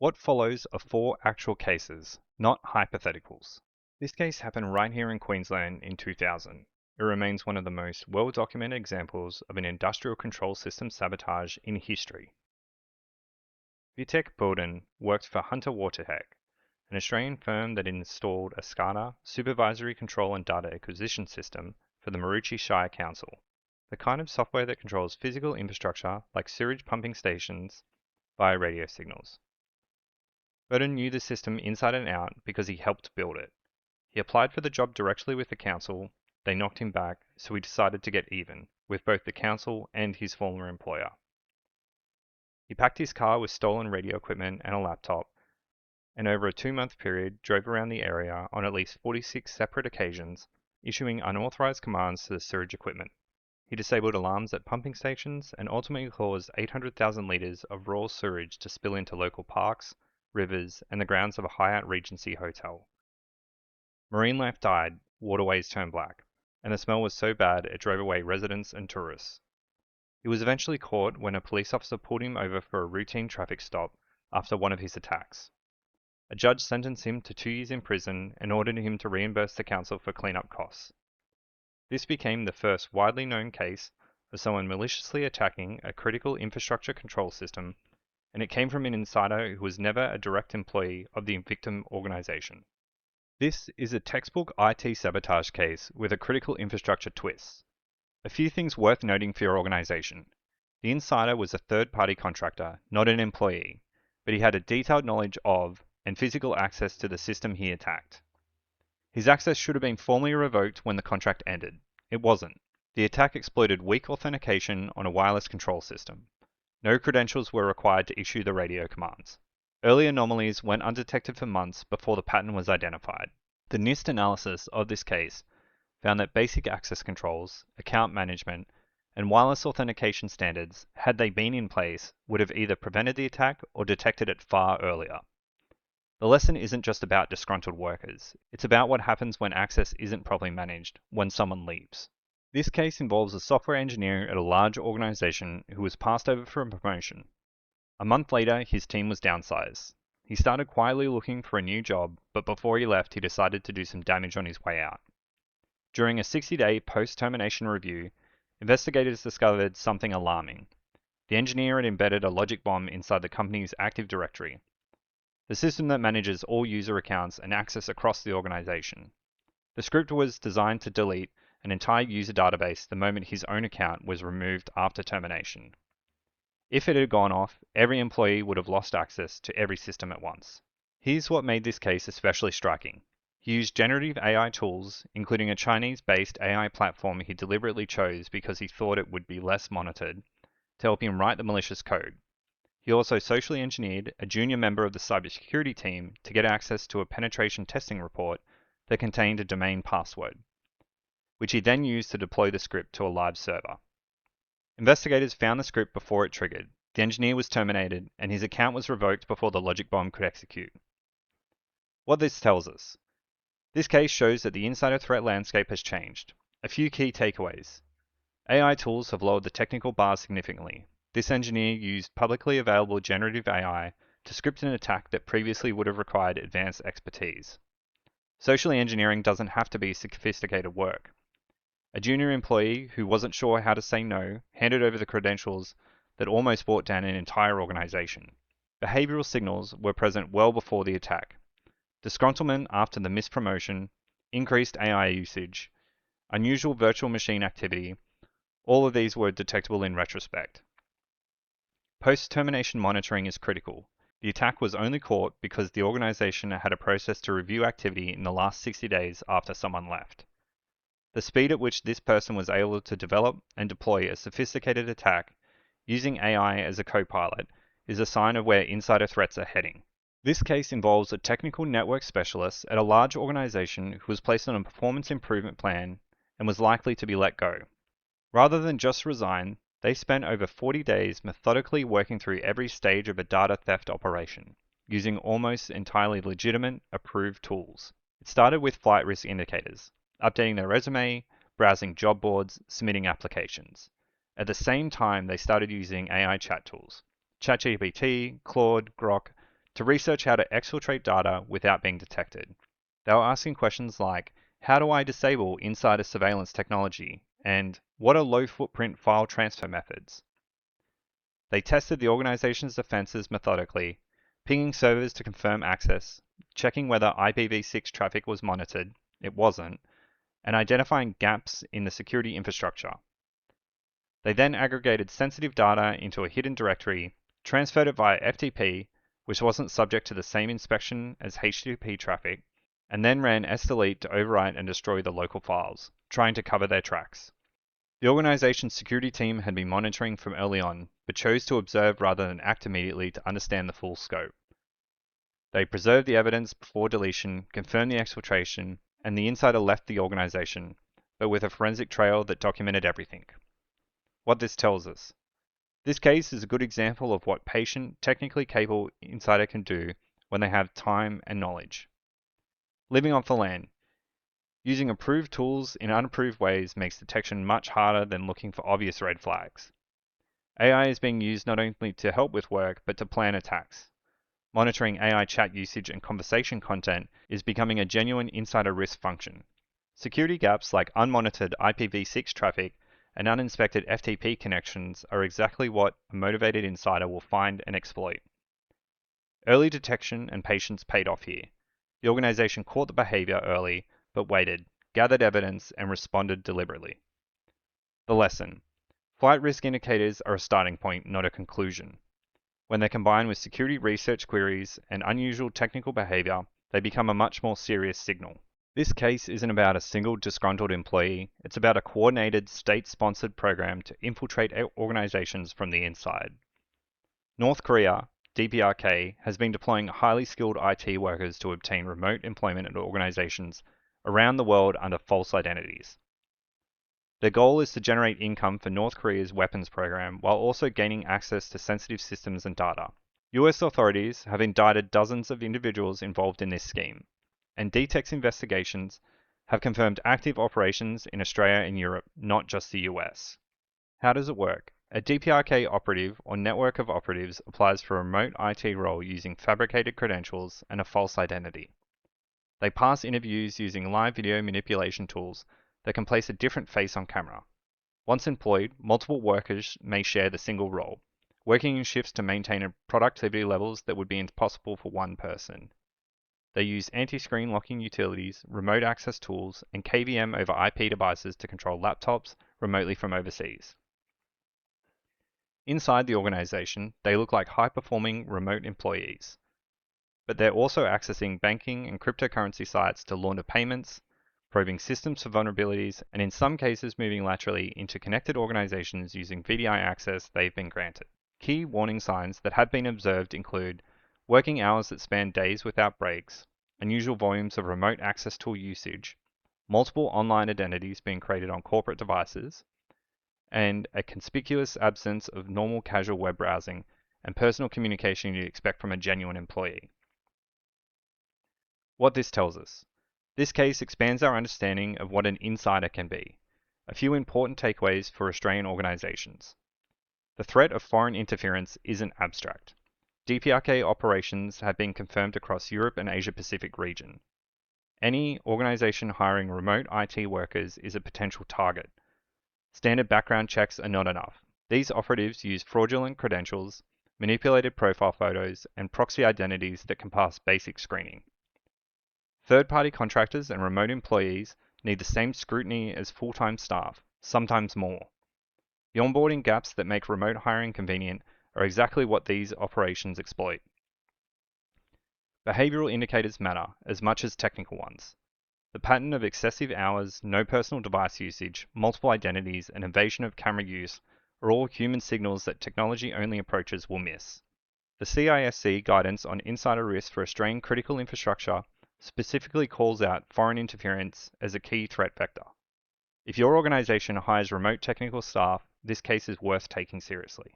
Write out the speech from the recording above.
What follows are 4 actual cases, not hypotheticals. This case happened right here in Queensland in 2000. It remains one of the most well-documented examples of an industrial control system sabotage in history. Vitek Bowden worked for Hunter Watertech, an Australian firm that installed a SCADA, supervisory control and data acquisition system, for the Maroochy Shire Council, the kind of software that controls physical infrastructure like sewage pumping stations via radio signals. Bowden knew the system inside and out because he helped build it. He applied for the job directly with the council, they knocked him back, so he decided to get even with both the council and his former employer. He packed his car with stolen radio equipment and a laptop, and over a 2-month period drove around the area on at least 46 separate occasions, issuing unauthorized commands to the sewage equipment. He disabled alarms at pumping stations and ultimately caused 800,000 litres of raw sewage to spill into local parks, rivers, and the grounds of a Hyatt Regency hotel. Marine life died, waterways turned black, and the smell was so bad it drove away residents and tourists. He was eventually caught when a police officer pulled him over for a routine traffic stop after one of his attacks. A judge sentenced him to 2 years in prison and ordered him to reimburse the council for cleanup costs. This became the first widely known case of someone maliciously attacking a critical infrastructure control system, and it came from an insider who was never a direct employee of the victim organization. This is a textbook IT sabotage case with a critical infrastructure twist. A few things worth noting for your organization. The insider was a third-party contractor, not an employee, but he had a detailed knowledge of and physical access to the system he attacked. His access should have been formally revoked when the contract ended. It wasn't. The attack exploited weak authentication on a wireless control system. No credentials were required to issue the radio commands. Early anomalies went undetected for months before the pattern was identified. The NIST analysis of this case found that basic access controls, account management, and wireless authentication standards, had they been in place, would have either prevented the attack or detected it far earlier. The lesson isn't just about disgruntled workers. It's about what happens when access isn't properly managed, when someone leaves. This case involves a software engineer at a large organization who was passed over for a promotion. A month later, his team was downsized. He started quietly looking for a new job, but before he left, he decided to do some damage on his way out. During a 60-day post-termination review, investigators discovered something alarming. The engineer had embedded a logic bomb inside the company's Active Directory, the system that manages all user accounts and access across the organization. The script was designed to delete an entire user database the moment his own account was removed after termination. If it had gone off, every employee would have lost access to every system at once. Here's what made this case especially striking. He used generative AI tools, including a Chinese-based AI platform he deliberately chose because he thought it would be less monitored, to help him write the malicious code. He also socially engineered a junior member of the cybersecurity team to get access to a penetration testing report that contained a domain password, which he then used to deploy the script to a live server. Investigators found the script before it triggered. The engineer was terminated, and his account was revoked before the logic bomb could execute. What this tells us. This case shows that the insider threat landscape has changed. A few key takeaways. AI tools have lowered the technical bar significantly. This engineer used publicly available generative AI to script an attack that previously would have required advanced expertise. Socially engineering doesn't have to be sophisticated work. A junior employee who wasn't sure how to say no handed over the credentials that almost brought down an entire organization. Behavioral signals were present well before the attack. Disgruntlement after the missed promotion, increased AI usage, unusual virtual machine activity, all of these were detectable in retrospect. Post-termination monitoring is critical. The attack was only caught because the organization had a process to review activity in the last 60 days after someone left. The speed at which this person was able to develop and deploy a sophisticated attack using AI as a co-pilot is a sign of where insider threats are heading. This case involves a technical network specialist at a large organization who was placed on a performance improvement plan and was likely to be let go. Rather than just resign, they spent over 40 days methodically working through every stage of a data theft operation, using almost entirely legitimate, approved tools. It started with flight risk indicators, updating their resume, browsing job boards, submitting applications. At the same time, they started using AI chat tools, ChatGPT, Claude, Grok, to research how to exfiltrate data without being detected. They were asking questions like, how do I disable insider surveillance technology? And what are low footprint file transfer methods? They tested the organization's defenses methodically, pinging servers to confirm access, checking whether IPv6 traffic was monitored, it wasn't, and identifying gaps in the security infrastructure. They then aggregated sensitive data into a hidden directory, transferred it via FTP, which wasn't subject to the same inspection as HTTP traffic, and then ran sdelete to overwrite and destroy the local files, trying to cover their tracks. The organization's security team had been monitoring from early on, but chose to observe rather than act immediately to understand the full scope. They preserved the evidence before deletion, confirmed the exfiltration, and the insider left the organization, but with a forensic trail that documented everything. What this tells us. This case is a good example of what patient, technically capable insider can do when they have time and knowledge. Living off the land. Using approved tools in unapproved ways makes detection much harder than looking for obvious red flags. AI is being used not only to help with work, but to plan attacks. Monitoring AI chat usage and conversation content is becoming a genuine insider risk function. Security gaps like unmonitored IPv6 traffic and uninspected FTP connections are exactly what a motivated insider will find and exploit. Early detection and patience paid off here. The organization caught the behavior early, but waited, gathered evidence, and responded deliberately. The lesson. Flight risk indicators are a starting point, not a conclusion. When they're combined with security research queries and unusual technical behavior, they become a much more serious signal. This case isn't about a single disgruntled employee, it's about a coordinated, state-sponsored program to infiltrate organizations from the inside. North Korea, DPRK, has been deploying highly skilled IT workers to obtain remote employment at organizations around the world under false identities. Their goal is to generate income for North Korea's weapons program while also gaining access to sensitive systems and data. US authorities have indicted dozens of individuals involved in this scheme, and DTEC's investigations have confirmed active operations in Australia and Europe, not just the US. How does it work? A DPRK operative or network of operatives applies for a remote IT role using fabricated credentials and a false identity. They pass interviews using live video manipulation tools that can place a different face on camera. Once employed, multiple workers may share the single role, working in shifts to maintain productivity levels that would be impossible for one person. They use anti-screen locking utilities, remote access tools, and KVM over IP devices to control laptops remotely from overseas. Inside the organization, they look like high-performing remote employees, but they're also accessing banking and cryptocurrency sites to launder payments, probing systems for vulnerabilities, and in some cases moving laterally into connected organizations using VDI access they've been granted. Key warning signs that have been observed include working hours that span days without breaks, unusual volumes of remote access tool usage, multiple online identities being created on corporate devices, and a conspicuous absence of normal casual web browsing and personal communication you'd expect from a genuine employee. What this tells us. This case expands our understanding of what an insider can be. A few important takeaways for Australian organisations. The threat of foreign interference isn't abstract. DPRK operations have been confirmed across Europe and Asia Pacific region. Any organisation hiring remote IT workers is a potential target. Standard background checks are not enough. These operatives use fraudulent credentials, manipulated profile photos, and proxy identities that can pass basic screening. Third-party contractors and remote employees need the same scrutiny as full-time staff, sometimes more. The onboarding gaps that make remote hiring convenient are exactly what these operations exploit. Behavioral indicators matter as much as technical ones. The pattern of excessive hours, no personal device usage, multiple identities, and invasion of camera use are all human signals that technology-only approaches will miss. The CISC guidance on insider risk for Australian critical infrastructure specifically calls out foreign interference as a key threat vector. If your organization hires remote technical staff, this case is worth taking seriously.